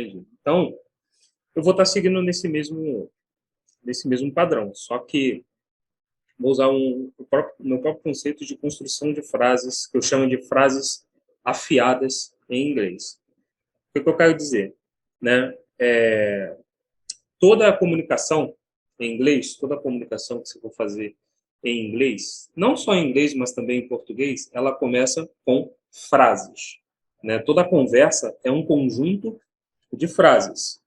Entendi. Então, eu vou estar seguindo nesse mesmo padrão, só que vou usar meu próprio conceito de construção de frases, que eu chamo de frases afiadas em inglês. O que eu quero dizer? Né? Toda a comunicação em inglês, toda a comunicação que você for fazer em inglês, não só em inglês, mas também em português, ela começa com frases. Né? Toda conversa é um conjunto de frases.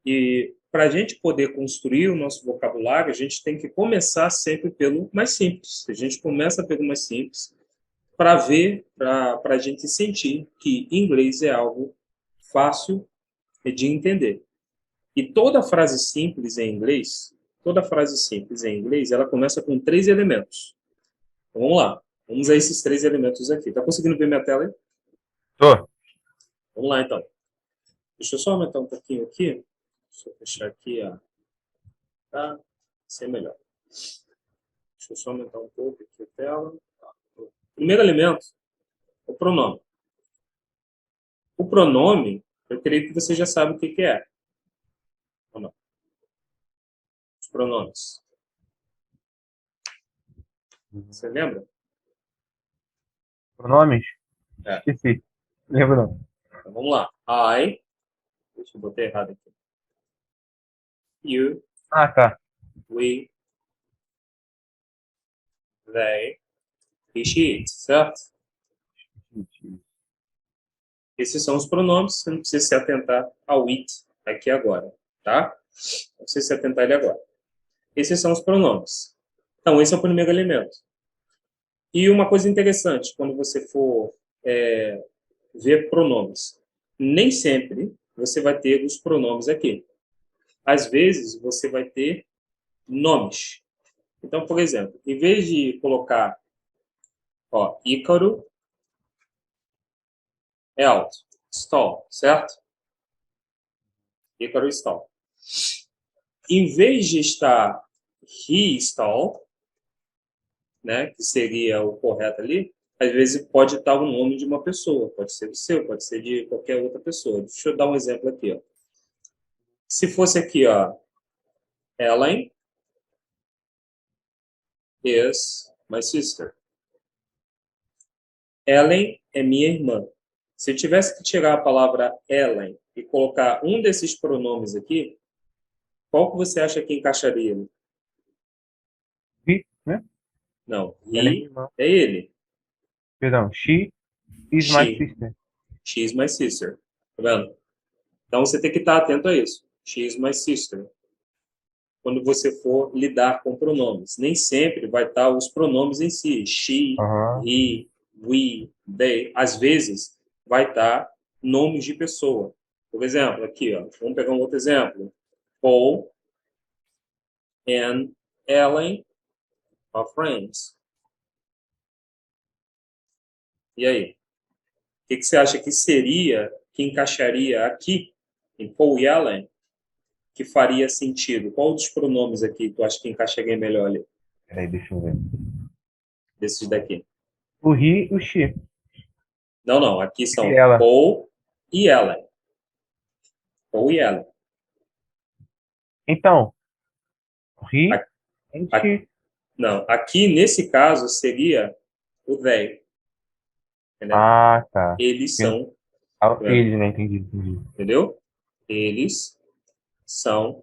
E para a gente poder construir o nosso vocabulário, a gente tem que começar sempre pelo mais simples. A gente começa pelo mais simples para ver, para a gente sentir que inglês é algo fácil de entender. E toda frase simples em inglês, ela começa com 3 elementos. Então, vamos lá. Vamos a esses 3 elementos aqui. Tá conseguindo ver minha tela aí? Tô. Vamos lá, então. Deixa eu só aumentar um pouquinho aqui. Deixa eu fechar aqui, tá? Ser melhor. Deixa eu só aumentar um pouco aqui a tela. Primeiro elemento, o pronome. O pronome, eu creio que você já sabe o que é. Ou não? Os pronomes. Você lembra? Pronomes? É. Esqueci. Lembro não. Então, vamos lá. I. Deixa eu botar errado aqui. You. Ah, tá. We. They. He, she, it. Certo? Esses são os pronomes. Você não precisa se atentar ao it aqui agora. Tá? Não precisa se atentar ele agora. Esses são os pronomes. Então, esse é o primeiro elemento. E uma coisa interessante, quando você for ver pronomes, nem sempre você vai ter os pronomes aqui. Às vezes, você vai ter nomes. Então, por exemplo, em vez de colocar Ícaro é alto, Stall, certo? Ícaro Stall. Em vez de estar he Stall, né, que seria o correto ali, às vezes pode estar o nome de uma pessoa, pode ser do seu, pode ser de qualquer outra pessoa. Deixa eu dar um exemplo aqui. Ó. Se fosse aqui, Ellen is my sister. Ellen é minha irmã. Se eu tivesse que tirar a palavra Ellen e colocar um desses pronomes aqui, qual que você acha que encaixaria? He, né? Não, Ela é minha he irmã. é ele. Perdão. She is my She. sister. She is my sister. Tá vendo? Então você tem que estar atento a isso. She is my sister. Quando você for lidar com pronomes. Nem sempre vai estar os pronomes em si. She, Aham. he, we, they. Às vezes vai estar nomes de pessoa. Por exemplo, aqui, vamos pegar um outro exemplo. Paul and Ellen are friends. E aí? O que você acha que seria, que encaixaria aqui, em Paul e Ellen, que faria sentido? Qual dos pronomes aqui tu acha que encaixaria melhor ali? Peraí, deixa eu ver. Desses daqui. O he e o she. Não. Aqui E são ela. Paul e Ellen. Paul e Ellen. Então, he A- and a- she. não, aqui nesse caso seria o they. Entendeu? Ah, tá. Eles são, tá vendo? Ele, né? Entendi. Entendeu? Eles são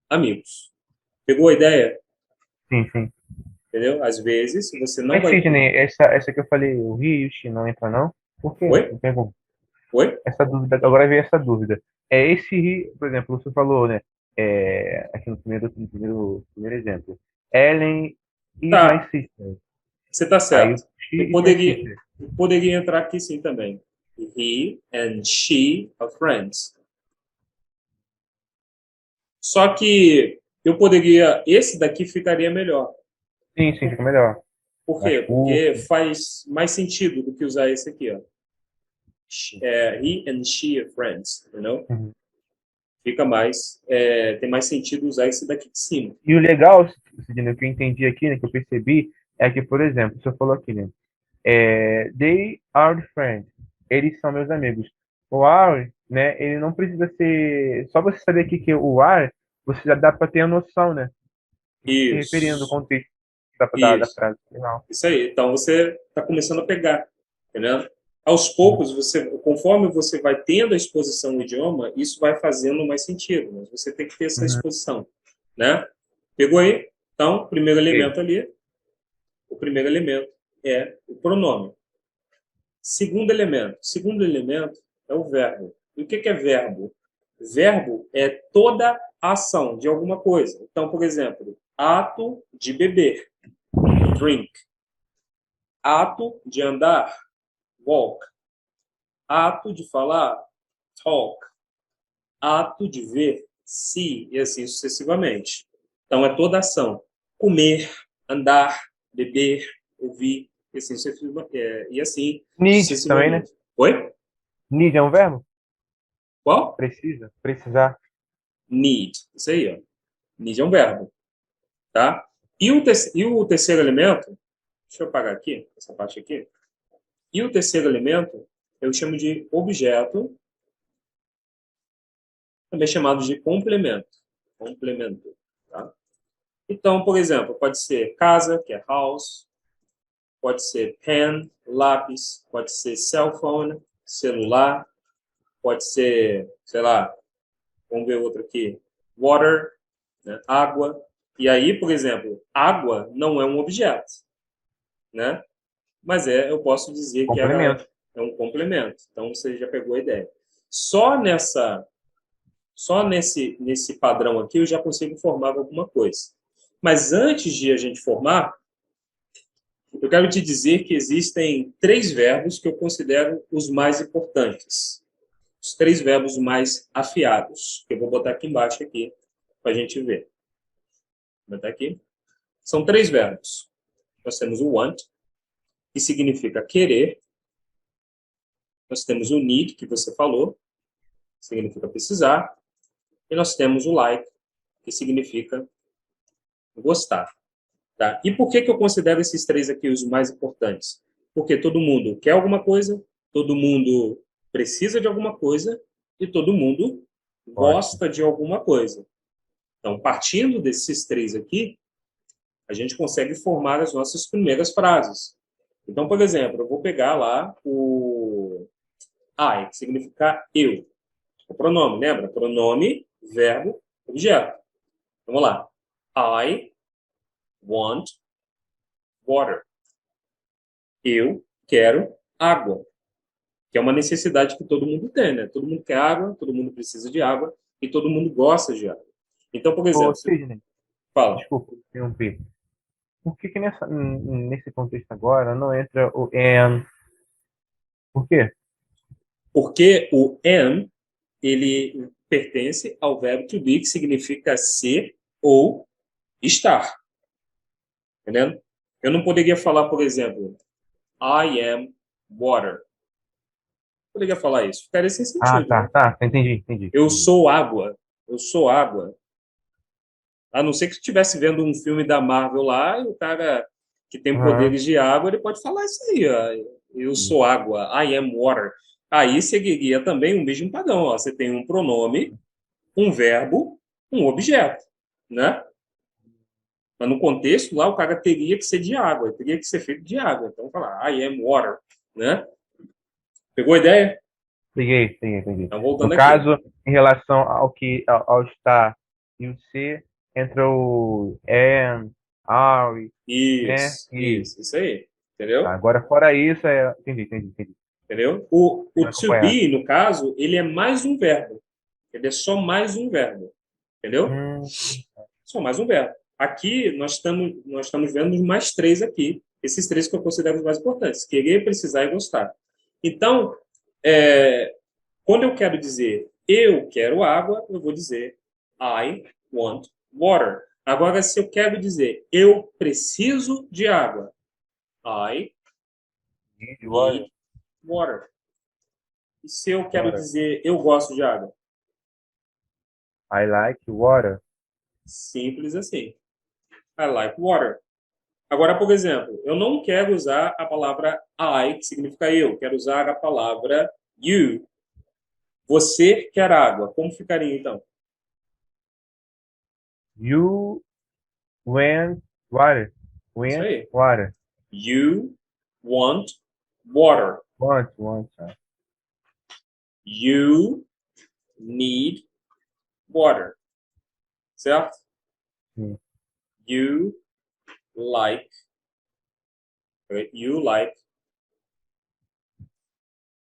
amigos. Pegou a ideia? Sim. Entendeu? Às vezes você não Mas, vai. Sidney, essa que eu falei, o he e o she não entra, não? Por quê? Oi? Eu pergunto. Oi? Essa dúvida, agora veio essa dúvida. Esse he, por exemplo, você falou, né? Aqui no primeiro exemplo. Ellen is my Tá, sister. você está Aí o certo. she Eu is my poderia, sister. eu poderia entrar aqui sim também. He and she are friends. Só que eu poderia. Esse daqui ficaria melhor. Sim, fica melhor. Por Mais quê? Porque curto. faz mais sentido do que usar esse aqui, ó. He and she are friends, entendeu? Uhum. Fica mais, tem mais sentido usar esse daqui de cima. E o legal, Sidney, o que eu entendi aqui, né, que eu percebi, é que, por exemplo, você falou aqui, né? They are friends. Eles são meus amigos. O are né? Ele não precisa ser. Só você saber aqui que o are, você já dá para ter a noção, né? Do que se referindo, o Isso, contexto da isso, frase. Legal. isso aí. Então você está começando a pegar, entendeu? Aos poucos, conforme você vai tendo a exposição ao idioma, isso vai fazendo mais sentido, mas você tem que ter essa Uhum. exposição, né? Pegou aí? Então, primeiro Ok. elemento ali, o primeiro elemento é o pronome. Segundo elemento é o verbo. E o que é verbo? Verbo é toda ação de alguma coisa. Então, por exemplo, ato de beber, drink. Ato de andar, walk. Ato de falar, talk. Ato de ver, see, e assim sucessivamente. Então, é toda ação. Comer, andar, beber, ouvir, e assim Need também, né? sucessivamente. Oi? Need é um verbo? Qual? Precisa, precisar. Need. Isso aí, ó. Need é um verbo, tá? E o terceiro elemento, deixa eu apagar aqui, essa parte aqui. E o terceiro elemento, eu chamo de objeto, também chamado de complemento. Complemento, tá? Então, por exemplo, pode ser casa, que é house, pode ser pen, lápis, pode ser cell phone, celular, pode ser, sei lá, vamos ver outro aqui, water, né, água. E aí, por exemplo, água não é um objeto, né? Mas eu posso dizer que ela Complemento. é um complemento. Então, você já pegou a ideia. Só nesse padrão aqui eu já consigo formar alguma coisa. Mas antes de a gente formar, eu quero te dizer que existem três verbos que eu considero os mais importantes. Os três verbos mais afiados, que eu vou botar aqui embaixo aqui para a gente ver. Vou botar aqui. São três verbos. Nós temos o want, que significa querer. Nós temos o need, que você falou, que significa precisar. E nós temos o like, que significa gostar. Tá? E por que eu considero esses três aqui os mais importantes? Porque todo mundo quer alguma coisa, todo mundo precisa de alguma coisa e todo mundo Gosta. gosta de alguma coisa. Então, partindo desses três aqui, a gente consegue formar as nossas primeiras frases. Então, por exemplo, eu vou pegar lá o I, que significa eu. O pronome, lembra? Pronome, verbo, objeto. Vamos lá. I want water. Eu quero água, que é uma necessidade que todo mundo tem, né? Todo mundo quer água, todo mundo precisa de água e todo mundo gosta de água. Então, por Ô, exemplo, você Sidney, fala, desculpa interromper. Por que que nesse contexto agora não entra o and? Por quê? porque o am, ele pertence ao verbo to be, que significa ser ou estar, entendendo? Eu não poderia falar, por exemplo, I am water. Eu poderia falar isso, ficaria sem Ah, sentido, tá, né? tá. Entendi, entendi, Eu entendi. sou água, eu sou água. A não ser que estivesse vendo um filme da Marvel lá e o cara que tem Aham. poderes de água, ele pode falar isso aí, ó. Eu sou água, I am water. Aí seguiria também o mesmo padrão, ó. Você tem um pronome, um verbo, um objeto, né? Mas no contexto lá, o cara teria que ser de água, teria que ser feito de água. Então, falar I am water, né? Pegou a ideia? Peguei, peguei, entendi. Então, No voltando aqui. caso, em relação ao estar e o ser, entra o and, are, né? Isso, E isso, isso aí. Entendeu? agora, fora isso, entendi, entendi, entendi. Entendeu? O Quero to acompanhar. be, no caso, ele é mais um verbo. Ele é só mais um verbo. Entendeu? Hum, Só mais um verbo. Aqui, nós estamos vendo mais três aqui. Esses três que eu considero os mais importantes. Querer, precisar e gostar. Então, é, quando eu quero dizer eu quero água, eu vou dizer I want water. Agora, se eu quero dizer eu preciso de água, I need water, need water. E se eu quero water. dizer eu gosto de água? I like water. Simples assim. I like water. Agora, por exemplo, eu não quero usar a palavra I, que significa eu. Quero usar a palavra you. Você quer água. Como ficaria, então? You want water. Isso Want aí. water. You want water. Want. You need water. Certo? Sim. You like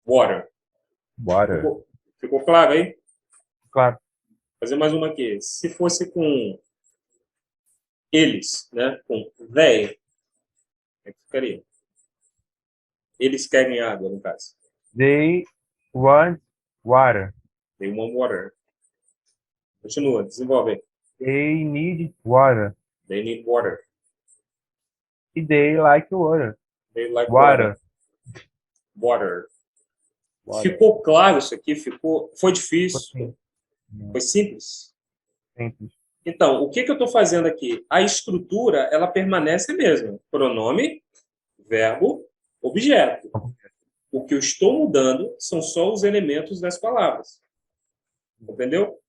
water. Water. Ficou claro aí? Claro. Vou fazer mais uma aqui. Se fosse com eles, né? Com they, como é que ficaria? Eles querem água, no caso. They want water. They want water. Continua, desenvolve aí. They need water. They need water. They like water. They like Water. Water. Water. Ficou claro isso aqui? Foi difícil? Sim. Foi simples? Simples. Então, o que eu estou fazendo aqui? A estrutura, ela permanece a mesma. Pronome, verbo, objeto. O que eu estou mudando são só os elementos das palavras. Entendeu?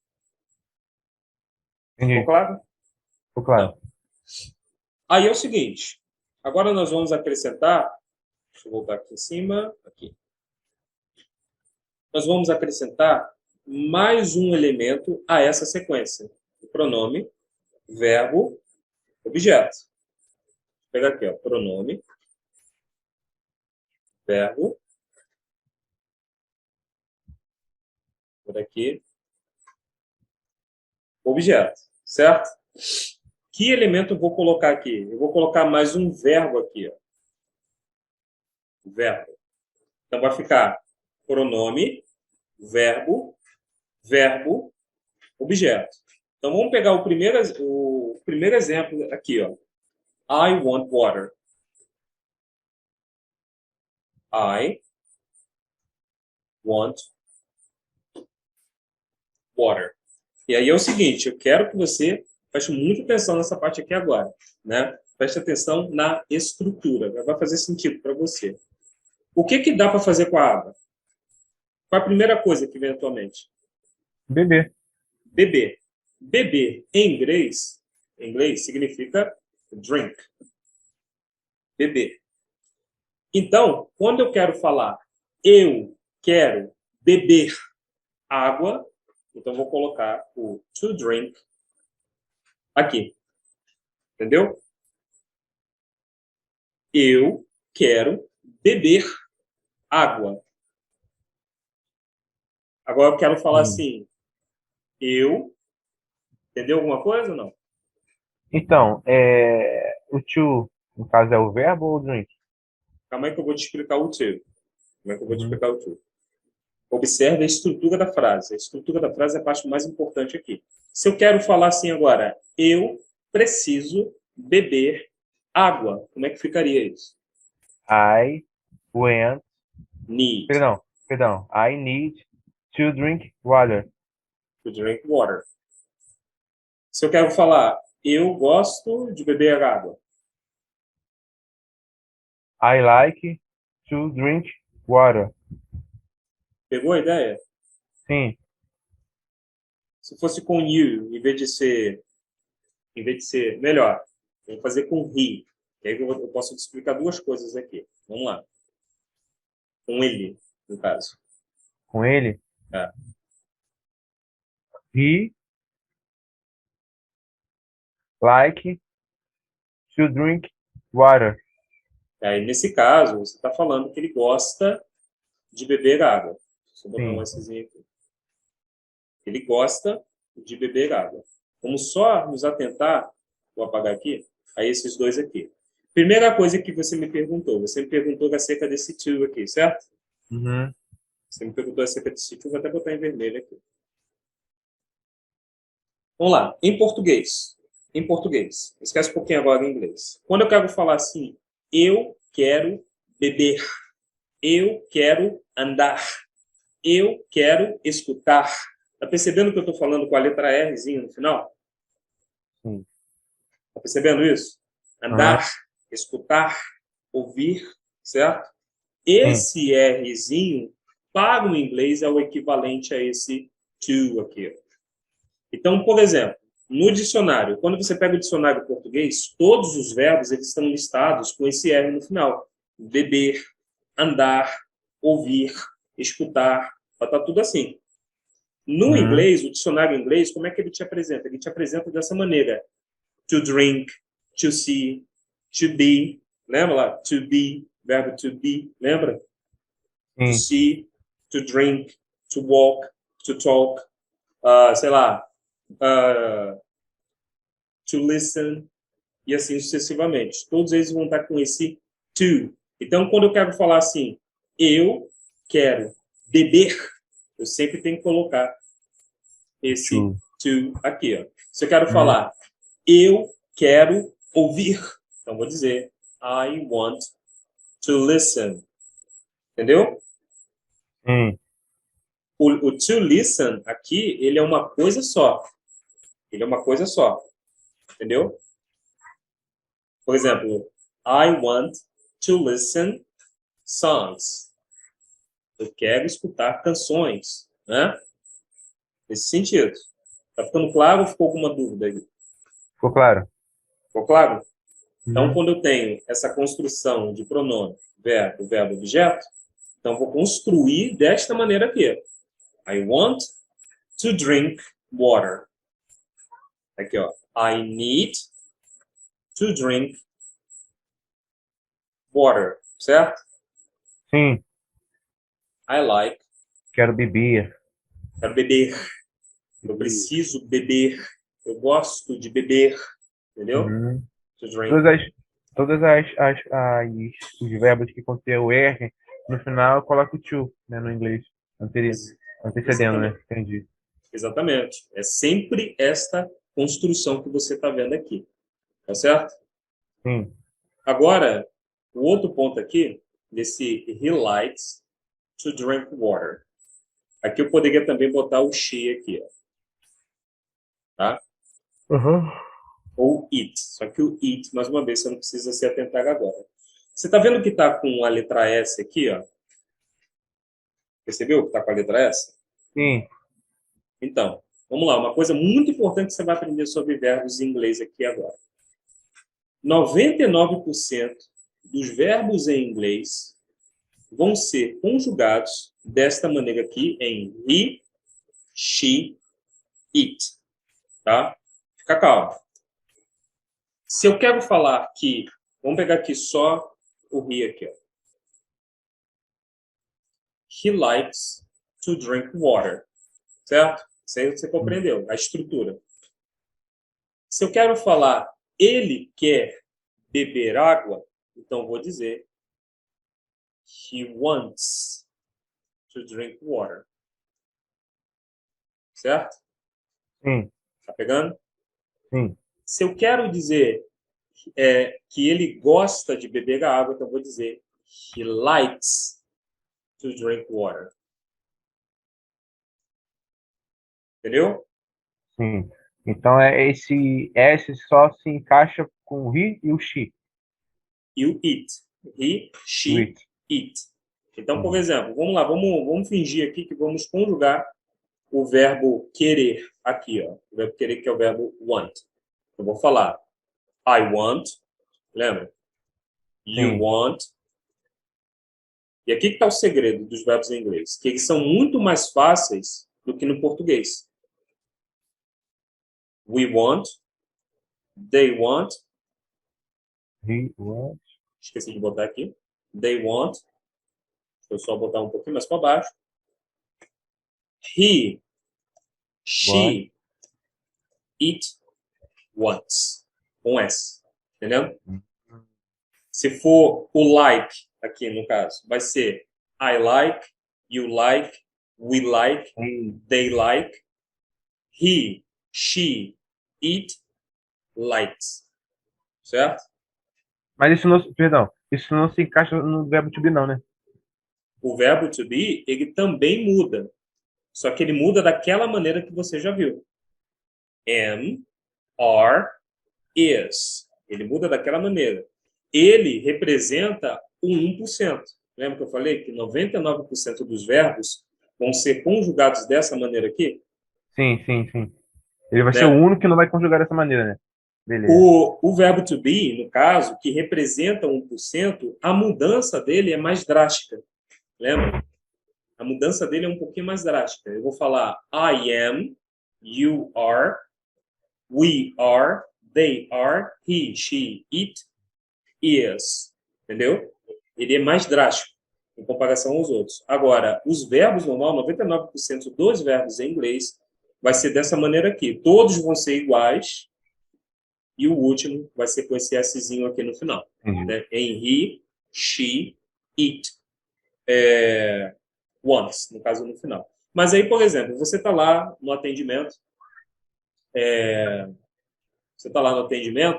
Entendi. Ficou claro? Ficou claro. Então, aí é o seguinte. Agora nós vamos acrescentar. Deixa eu voltar aqui em cima. Aqui. Nós vamos acrescentar mais um elemento a essa sequência. O pronome, verbo, objeto. Vou pegar aqui, ó, pronome, verbo, por aqui, objeto, certo? Que elemento eu vou colocar aqui? Eu vou colocar mais um verbo aqui, ó. Verbo. Então vai ficar pronome, verbo, verbo, objeto. Então vamos pegar o primeiro exemplo aqui, ó. I want water. I want water. E aí é o seguinte, eu quero que você preste muita atenção nessa parte aqui agora, né? Preste atenção na estrutura, vai fazer sentido para você. O que dá para fazer com a água? Qual a primeira coisa que vem à tua mente? Beber. Beber. Beber em inglês significa drink. Beber. Então, quando eu quero falar eu quero beber água, então vou colocar o to drink aqui. Entendeu? Eu quero beber água. Agora eu quero falar assim, eu... Entendeu alguma coisa ou não? Então, o to, no caso, é o verbo ou o drink? Calma aí que eu vou te explicar o to. Como é que eu vou te explicar o to? Observe a estrutura da frase. A estrutura da frase é a parte mais importante aqui. Se eu quero falar assim agora, eu preciso beber água, como é que ficaria isso? I want... Need Perdão. I need to drink water. to drink water. Se eu quero falar, eu gosto de beber água. I like to drink water. Pegou a ideia? Sim. Se fosse com you, em vez de ser melhor, eu vou fazer com he. Que aí eu posso te explicar duas coisas aqui. Vamos lá. Com ele, no caso. Com ele? É. He like to drink water. Aí, nesse caso, você está falando que ele gosta de beber água. Deixa eu botar um Szinho aqui. Ele gosta de beber água. Vamos só nos atentar, vou apagar aqui, a esses dois aqui. Primeira coisa que você me perguntou acerca desse to aqui, certo? Uhum. Você me perguntou acerca desse to, vou até botar em vermelho aqui. Vamos lá, em português. Esquece um pouquinho agora em inglês. Quando eu quero falar assim, eu quero beber, eu quero andar, eu quero escutar. Tá percebendo que eu estou falando com a letra Rzinha no final? Sim. Tá percebendo isso? Andar, escutar, ouvir, certo? Esse Rzinho para o inglês é o equivalente a esse to aqui. Então, por exemplo, no dicionário, quando você pega o dicionário português, todos os verbos eles estão listados com esse R no final. Beber, andar, ouvir, escutar, está tudo assim. No inglês, o dicionário inglês, como é que ele te apresenta? Ele te apresenta dessa maneira. To drink, to see, to be. Lembra lá? To be, verbo to be, lembra? To Sim. see, to drink, to walk, to talk, sei lá, to listen, e assim sucessivamente. Todos eles vão estar com esse to. Então, quando eu quero falar assim, eu quero beber, eu sempre tenho que colocar esse to aqui. Ó. Se eu quero falar, eu quero ouvir, então vou dizer, I want to listen. Entendeu? O to listen aqui, ele é uma coisa só. Ele é uma coisa só. Entendeu? Por exemplo, I want to listen songs. Eu quero escutar canções, né? Nesse sentido. Tá ficando claro ou ficou alguma dúvida aí? Ficou claro? Ficou claro? Então, quando eu tenho essa construção de pronome, verbo, objeto, então vou construir desta maneira aqui. I want to drink water. Aqui, ó. I need to drink water. Certo? Sim. I like. Quero beber. Quero beber. Eu preciso beber. Eu gosto de beber. Entendeu? To drink. Os verbos que contêm o R, no final eu coloco o to, né, no inglês. Antecedendo, né? Entendi. Exatamente. É sempre esta construção que você está vendo aqui. Tá certo? Sim. Agora, o outro ponto aqui, desse he likes to drink water. Aqui eu poderia também botar o she aqui, ó. Tá? Ou it. Só que o it, mais uma vez, você não precisa se atentar agora. Você está vendo que está com a letra S aqui, ó? Percebeu que está com a letra S? Sim. Então, vamos lá. Uma coisa muito importante que você vai aprender sobre verbos em inglês aqui agora. 99% dos verbos em inglês vão ser conjugados desta maneira aqui em he, she, it. Tá? Fica calmo. Se eu quero falar que, vamos pegar aqui só o he aqui, ó. He likes to drink water. Certo? Isso aí você compreendeu, a estrutura. Se eu quero falar ele quer beber água, então vou dizer he wants to drink water. Certo? Sim. Tá pegando? Sim. Se eu quero dizer que ele gosta de beber a água, então vou dizer he likes to drink water. Entendeu? Sim. Então esse S só se encaixa com o he e o she. E o it. He, she, it. Então, por exemplo, vamos lá, vamos fingir aqui que vamos conjugar o verbo querer aqui, ó. O verbo querer que é o verbo want. Eu vou falar I want, lembra? You Sim. want. E aqui que está o segredo dos verbos em inglês, que eles são muito mais fáceis do que no português. We want, they want. He wants. Esqueci de botar aqui. They want. Deixa eu só botar um pouquinho mais para baixo. He, she, it, wants. Com S. Entendeu? Se for o like, aqui no caso, vai ser I like, you like, we like, they like, he, she, it, likes. Certo? Mas isso não, perdão, isso não se encaixa no verbo to be não, né? O verbo to be, ele também muda. Só que ele muda daquela maneira que você já viu. Am, are, is. Ele muda daquela maneira. Ele representa o 1%. Lembra que eu falei que 99% dos verbos vão ser conjugados dessa maneira aqui? Sim, sim, sim. Ele vai ser o Né? único que não vai conjugar dessa maneira, né? Beleza. O verbo to be, no caso, que representa 1%, a mudança dele é mais drástica. Lembra? A mudança dele é um pouquinho mais drástica. Eu vou falar I am, you are, we are, they are, he, she, it, is. Entendeu? Ele é mais drástico em comparação aos outros. Agora, os verbos normal, 99% dos verbos em inglês vai ser dessa maneira aqui. Todos vão ser iguais e o último vai ser com esse Szinho aqui no final. Né? Em he, she, it. Once, no caso no final. Mas aí, por exemplo, você está lá no atendimento,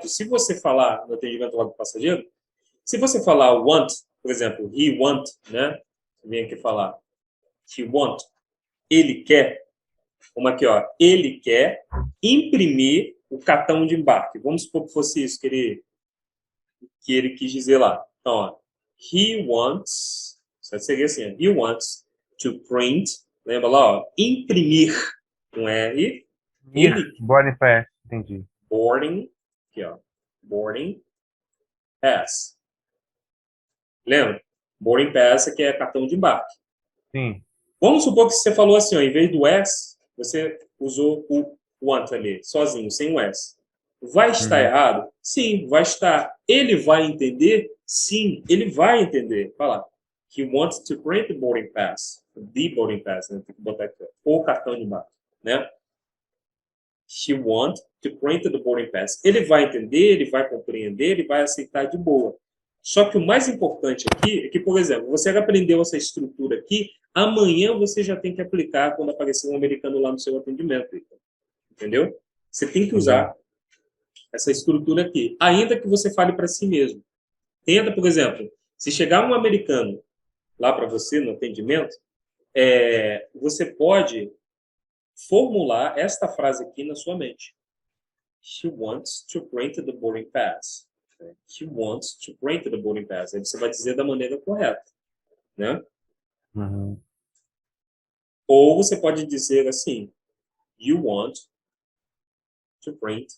se você falar no atendimento lá do passageiro, se você falar want, por exemplo, he want, né? Vem aqui falar he want, ele quer, como aqui, ó, ele quer imprimir o cartão de embarque. Vamos supor que fosse isso que ele quis dizer lá. Então, ó, he wants, seria assim, he wants to print, lembra lá, ó, imprimir com R, ele Boarding pass, entendi. boarding, aqui ó, boarding pass. Lembra? Boarding pass aqui é cartão de embarque. Sim. Vamos supor que você falou assim, ó, em vez do S, você usou o want ali, sozinho, sem o S. Vai estar errado? Sim, vai estar. Ele vai entender? Sim, ele vai entender. Fala. He wants to print the boarding pass. The boarding pass, né? Tem que botar aqui. O cartão de embarque, né? He wants to print the boarding pass. Ele vai entender, ele vai compreender, ele vai aceitar de boa. Só que o mais importante aqui é que, por exemplo, você aprendeu essa estrutura aqui, amanhã você já tem que aplicar quando aparecer um americano lá no seu atendimento. Entendeu? Você tem que usar essa estrutura aqui, ainda que você fale para si mesmo. Tenta, por exemplo, se chegar um americano lá para você no atendimento, você pode formular esta frase aqui na sua mente. She wants to print the boarding pass. She wants to print the boarding pass. Aí você vai dizer da maneira correta, né? Ou você pode dizer assim, you want to print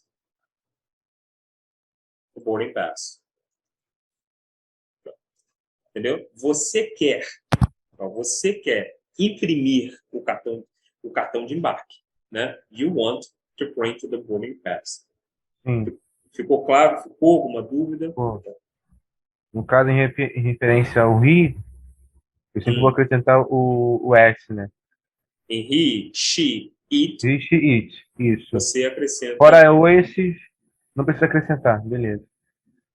the boarding pass. Entendeu? Você quer imprimir o cartão de embarque, né? You want to print the boarding pass. Sim. Ficou claro? Ficou alguma dúvida? Pô. No caso, em referência ao he, eu sempre vou acrescentar o S, né? Em he, she, it, He, she, it. Isso. você acrescenta. Fora o esses, não precisa acrescentar. Beleza.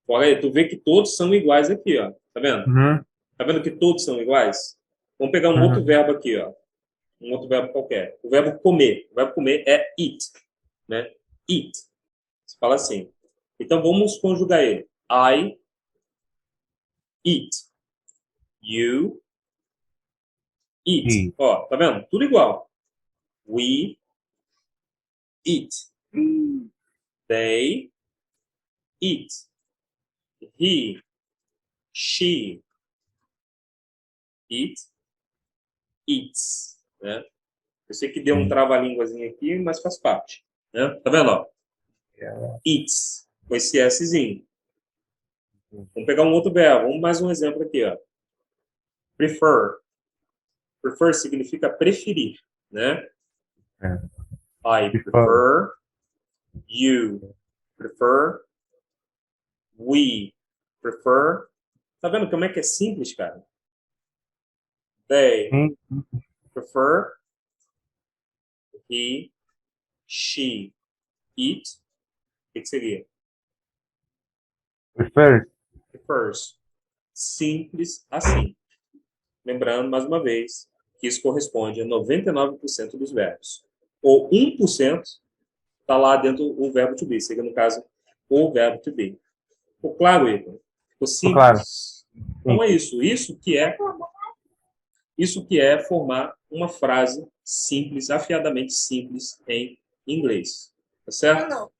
Olha aí, tu vê que todos são iguais aqui, ó. Tá vendo? Uhum. Tá vendo que todos são iguais? Vamos pegar um outro verbo aqui, ó. Um outro verbo qualquer. O verbo comer. O verbo comer é eat, né? Eat. Você fala assim. Então, vamos conjugar ele. I eat. You eat. Ó, tá vendo? Tudo igual. We eat. They eat. He, she, eat, eats. Né? Eu sei que deu um trava-línguazinho aqui, mas faz parte. Né? Tá vendo? Ó? Eats. Com esse Szinho. Vamos pegar um outro verbo. Vamos mais um exemplo aqui. Ó. Prefer. Prefer significa preferir. Né? I prefer. You prefer. We prefer. Tá vendo como é que é simples, cara? They prefer. He, she, it. O que seria? Prefers. Simples assim. Lembrando, mais uma vez, que isso corresponde a 99% dos verbos. Ou 1% está lá dentro do verbo to be, seria, no caso, o verbo to be. Ficou claro, Igor? Ficou simples? Claro. Então é isso. Isso que é formar uma frase simples, afiadamente simples em inglês. Tá certo?